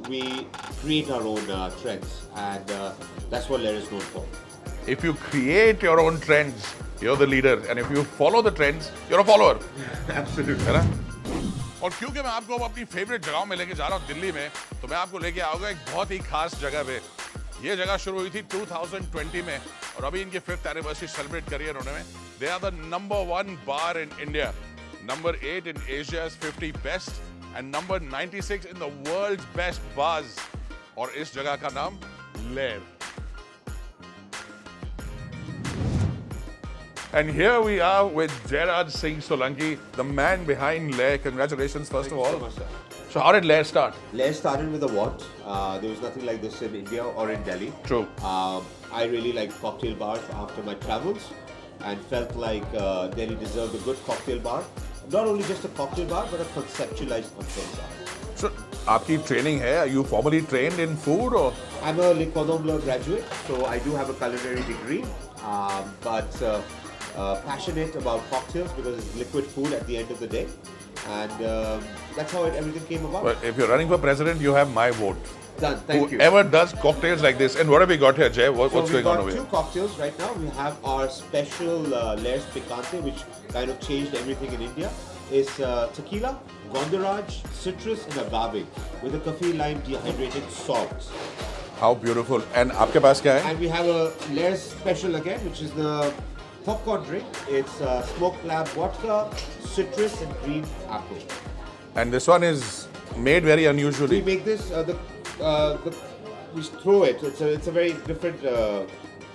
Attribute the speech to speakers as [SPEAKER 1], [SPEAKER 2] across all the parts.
[SPEAKER 1] We create our own trends, and that's what Lair is known for.
[SPEAKER 2] If you create your own trends, you're the leader, and if you follow the trends, you're a follower.
[SPEAKER 1] Absolutely.
[SPEAKER 2] है ना? और क्योंकि मैं आपको अपनी favourite जगहों में लेके जा रहा हूँ दिल्ली में, तो मैं आपको लेके आऊंगा एक बहुत ही खास जगह पे। ये जगह शुरू हुई थी 2020 में और अभी इनकी 5th एनिवर्सरी सेलिब्रेट करी है उन्होंने। They are the #1 bar in India, #8 in Asia's 50 best, and #96 in the world's best bars. और इस जगह का नाम लेर। And here we are with Jairaj Singh Solanki, the man behind Lair. Congratulations, first of all.
[SPEAKER 1] Thank you so much, sir.
[SPEAKER 2] So how did Lair start?
[SPEAKER 1] Lair started with a what? There was nothing like this in India or in Delhi.
[SPEAKER 2] True.
[SPEAKER 1] I really liked cocktail bars after my travels and felt like Delhi deserved a good cocktail bar. Not only just a cocktail bar, but a conceptualized cocktail bar.
[SPEAKER 2] So, आपकी training है? Are you formally trained in food or?
[SPEAKER 1] I'm a Le Cordon Bleu graduate, so I do have a culinary degree, but passionate about cocktails because it's liquid food at the end of the day, and that's how everything came about.
[SPEAKER 2] Well, if you're running for president, you have my vote.
[SPEAKER 1] Done. Thank you.
[SPEAKER 2] Whoever does cocktails like this, and what have we got here, Jay? What's going on over
[SPEAKER 1] We've got
[SPEAKER 2] here?
[SPEAKER 1] 2 cocktails right now. We have our special Lairs Picante, which kind of changed everything in India. It's tequila, Gondoraj, citrus, and agave with a kaffir lime dehydrated salt.
[SPEAKER 2] How beautiful. And आपके पास क्या है?
[SPEAKER 1] And we have a Lairs special again, which is the popcorn drink. It's smoked lab vodka, citrus, and green apple.
[SPEAKER 2] And this one is made very
[SPEAKER 1] We
[SPEAKER 2] unusually.
[SPEAKER 1] make this we throw it. It's a very different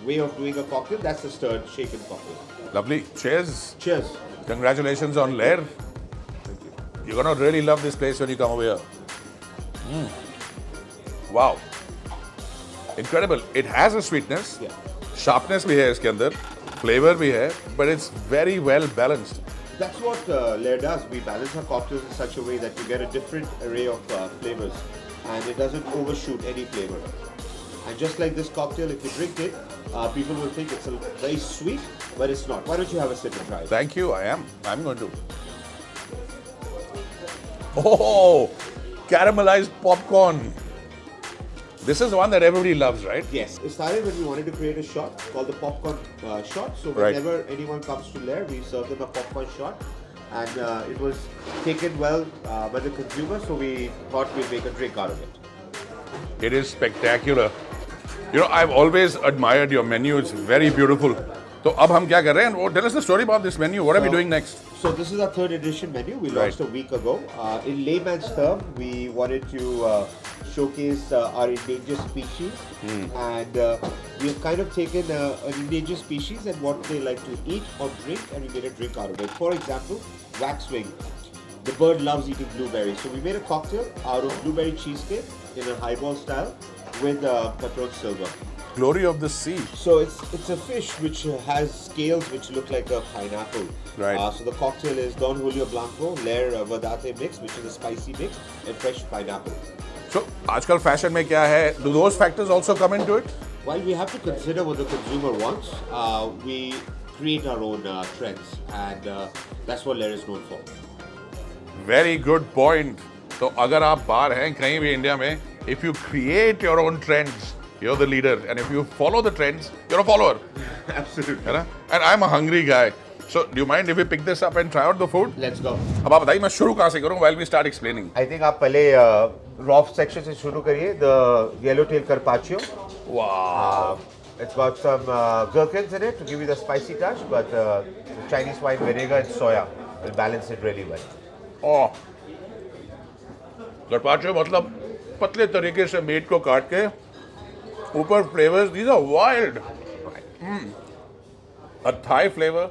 [SPEAKER 1] way of doing a cocktail. That's the stirred shaken cocktail.
[SPEAKER 2] Lovely. Cheers.
[SPEAKER 1] Cheers.
[SPEAKER 2] Congratulations on Lair.
[SPEAKER 1] Thank you.
[SPEAKER 2] You're gonna really love this place when you come over here. Wow. Incredible. It has a sweetness.
[SPEAKER 1] Yeah.
[SPEAKER 2] Sharpness भी है इसके अंदर. Flavor भी है. But it's very well balanced.
[SPEAKER 1] That's what Lair does. We balance our cocktails in such a way that you get a different array of flavors, and it doesn't overshoot any flavor. And just like this cocktail, if you drink it, people will think it's very sweet, but it's not. Why don't you have a sip and try it?
[SPEAKER 2] Thank you. I am. I'm going to. Oh, caramelized popcorn. This is the one that everybody loves, right?
[SPEAKER 1] Yes. It started when we wanted to create a shot called the popcorn shot. So
[SPEAKER 2] Right.
[SPEAKER 1] whenever anyone comes to Lair, we serve them a popcorn shot. And it was taken well by the consumer, so we thought we'd make a drink out of it.
[SPEAKER 2] It is spectacular. You know, I've always admired your menu. It's very beautiful. तो अब हम क्या कर रहे हैं? Oh, tell us the story about this menu. What are we doing next?
[SPEAKER 1] So this is our 3rd edition menu. We launched a week ago. In layman's term, we wanted to showcase our endangered species, and we have kind of taken an endangered species and what they like to eat or drink, and we made a drink out of it. For example, waxwing. The bird loves eating blueberries, so we made a cocktail out of blueberry cheesecake in a highball style with Patron Silver.
[SPEAKER 2] Glory of the sea.
[SPEAKER 1] So it's a fish which has scales which look like a pineapple.
[SPEAKER 2] Right.
[SPEAKER 1] So the cocktail is Don Julio Blanco, Lair Verdate mix, which is a spicy mix, and fresh pineapple.
[SPEAKER 2] So आजकल fashion में क्या है? Do those factors also come into it?
[SPEAKER 1] While we have to consider what the consumer wants, we create our own trends, and that's what Lair is known for.
[SPEAKER 2] Very good point. तो अगर आप बाहर हैं कहीं भी India में, if you create your own trends, you're the leader, and if you follow the trends, you're a follower.
[SPEAKER 1] Absolutely.
[SPEAKER 2] है ना? And I'm a hungry guy. So do you mind if we pick this up and try out the food?
[SPEAKER 1] Let's go.
[SPEAKER 2] अब आप बताइए मैं शुरू कहाँ से करूँ while we start explaining.
[SPEAKER 1] I think आप पहले raw section से शुरू करिए. The yellowtail carpaccio.
[SPEAKER 2] Wow.
[SPEAKER 1] It's got some gherkins in it to give you the spicy touch, but Chinese white vinegar and soya will balance it really well.
[SPEAKER 2] Oh. गरपाचो मतलब पतले तरीके से meet को काट के ऊपर flavours. These are wild. A Thai flavor,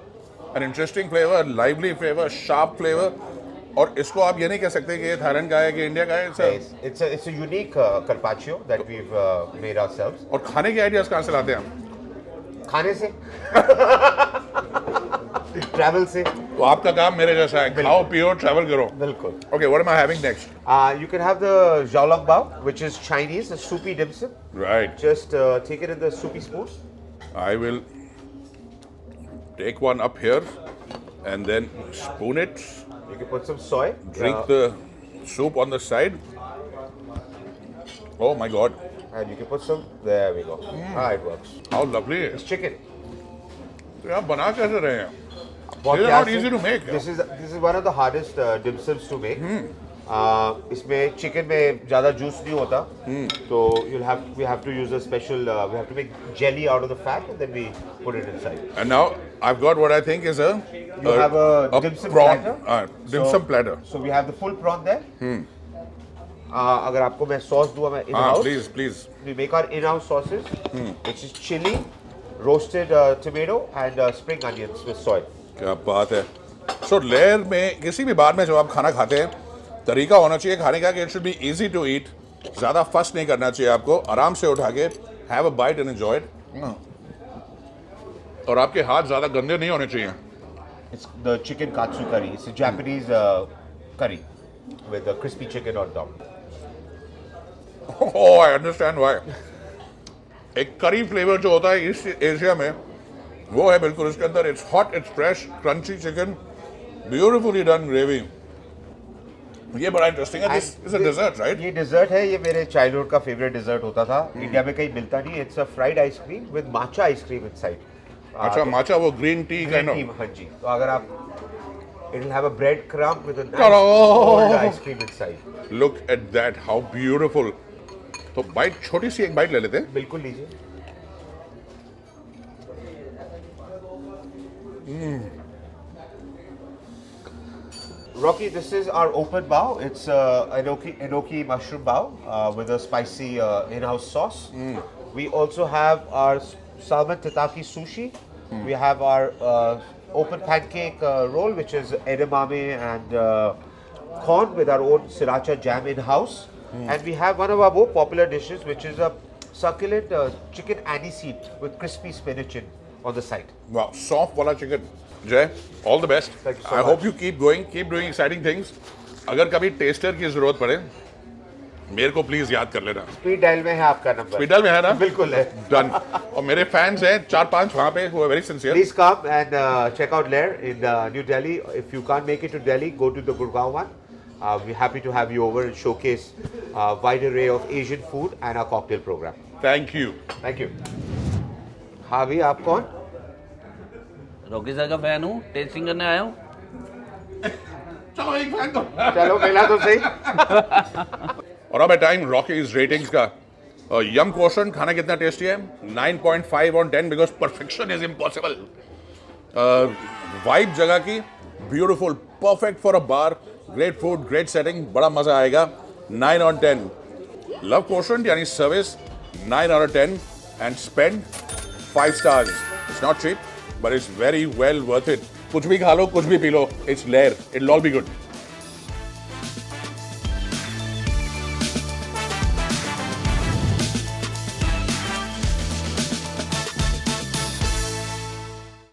[SPEAKER 2] an interesting flavor, lively flavor, sharp flavor. और इसको आप ये नहीं कह सकते कि ये थाईलैंड का है कि इंडिया का है.
[SPEAKER 1] It's a unique carpaccio that we've made ourselves.
[SPEAKER 2] और खाने के आइडियाज कहाँ से लाते हैं हम?
[SPEAKER 1] खाने से ट्रैवल से.
[SPEAKER 2] तो आपका काम मेरे जैसा है, खाओ पियो ट्रैवल करो.
[SPEAKER 1] बिल्कुल.
[SPEAKER 2] Okay, what am I having next?
[SPEAKER 1] You can have the xiaolong bao, which is Chinese, a soupy dim sum.
[SPEAKER 2] Right.
[SPEAKER 1] Just take it in the soupy spoon.
[SPEAKER 2] I will take one up here and then spoon it.
[SPEAKER 1] You can put some soy.
[SPEAKER 2] Drink the soup on the side. Oh my God.
[SPEAKER 1] And you can put some. There we go. It works.
[SPEAKER 2] How lovely.
[SPEAKER 1] It's chicken.
[SPEAKER 2] तो आप बना कैसे रहे हैं?
[SPEAKER 1] बहुत
[SPEAKER 2] These are
[SPEAKER 1] प्यार
[SPEAKER 2] not
[SPEAKER 1] से-
[SPEAKER 2] easy to make.
[SPEAKER 1] This is one of the hardest dim sums to make. इसमें chicken में ज़्यादा juice नहीं होता, तो we have to use a special we have to make jelly out of the fat and then we put it inside.
[SPEAKER 2] And now I've got what I think is a
[SPEAKER 1] You have a dim sum
[SPEAKER 2] prawn,
[SPEAKER 1] platter.
[SPEAKER 2] dim sum platter.
[SPEAKER 1] So we have the full prawn there. अगर आपको मैं sauce दूँ मैं in
[SPEAKER 2] हाँ,
[SPEAKER 1] house.
[SPEAKER 2] please.
[SPEAKER 1] We make our in-house sauces, which is chili, roasted tomato and spring onions with soy.
[SPEAKER 2] क्या बात है. So layer में किसी भी बार में जब आप खाना खाते हैं, तरीका होना चाहिए खाने का कि it should be easy to eat. ज़्यादा फस नहीं करना चाहिए आपको. आराम से उठा के have a bite and enjoy it. और आपके हाथ ज़्यादा गंदे नहीं होने चाहिए.
[SPEAKER 1] It's the chicken katsu curry. It's a Japanese curry with the crispy chicken on top.
[SPEAKER 2] Oh, I understand why. एक करी फ्लेवर जो होता है ईस्ट एशिया में वो है बिल्कुल इसके अंदर. It's hot, it's fresh, crunchy chicken, beautifully done gravy. ये बड़ा इंटरेस्टिंग है. This is a dessert right?
[SPEAKER 1] ये डेजर्ट है. ये मेरे चाइल्डहुड का फेवरेट डेजर्ट होता था. इंडिया में कहीं मिलता नहीं. It's a fried ice cream with matcha ice cream inside.
[SPEAKER 2] अच्छा, माचा वो ग्रीन टी काइंड ऑफ.
[SPEAKER 1] हाँ जी. तो अगर आप it will have a bread crumb with a nice
[SPEAKER 2] Oh.
[SPEAKER 1] cold ice cream inside.
[SPEAKER 2] Look at that, how beautiful. तो bite, छोटी सी एक bite ले लेते हैं.
[SPEAKER 1] बिल्कुल लीजिए. Rocky, this is our open bao. It's enoki mushroom bao with a spicy in-house sauce. We also have our salmon tataki sushi. We have our open pancake roll, which is edamame and corn with our own sriracha jam in-house. And we have one of our more popular dishes, which is a succulent chicken aniseed with crispy spinach on the side.
[SPEAKER 2] Wow, soft वाला chicken. जय, all the best.
[SPEAKER 1] Thank you so
[SPEAKER 2] I hope
[SPEAKER 1] much.
[SPEAKER 2] you keep going, keep doing exciting things. अगर कभी tester की जरूरत पड़े, मेरे को please याद कर लेना.
[SPEAKER 1] स्पीड डायल में है आपका नंबर.
[SPEAKER 2] स्पीडल में है ना?
[SPEAKER 1] बिल्कुल है.
[SPEAKER 2] डन. और मेरे फैंस हैं 4-5 वहाँ पे who are very sincere.
[SPEAKER 1] Please come and check out Lair in New Delhi. If you can't make it to Delhi, go to the Gurgaon one. We're happy to have you over and showcase a wide array of Asian food and our cocktail program.
[SPEAKER 2] Thank you.
[SPEAKER 1] Thank you. हाँ भी, आप कौन?
[SPEAKER 3] Rocky sir का fan हूँ, testing करने आया हूँ.
[SPEAKER 2] चलो एक फैन तो.
[SPEAKER 1] चलो मिला तो सही.
[SPEAKER 2] और अब है टाइम रॉकीज रेटिंग्स का. यम क्वोशंट खाना कितना टेस्टी है? 9.5 on 10 because perfection is impossible. Vibe जगह की beautiful, perfect for a bar, great food, great setting, बड़ा मजा आएगा. 9 on 10. लव क्वोशंट यानी service 9 out of 10 and spend 5 stars. It's not cheap, but it's very well worth it. कुछ भी खा लो, कुछ भी P low, it's Lair. It'll all be good.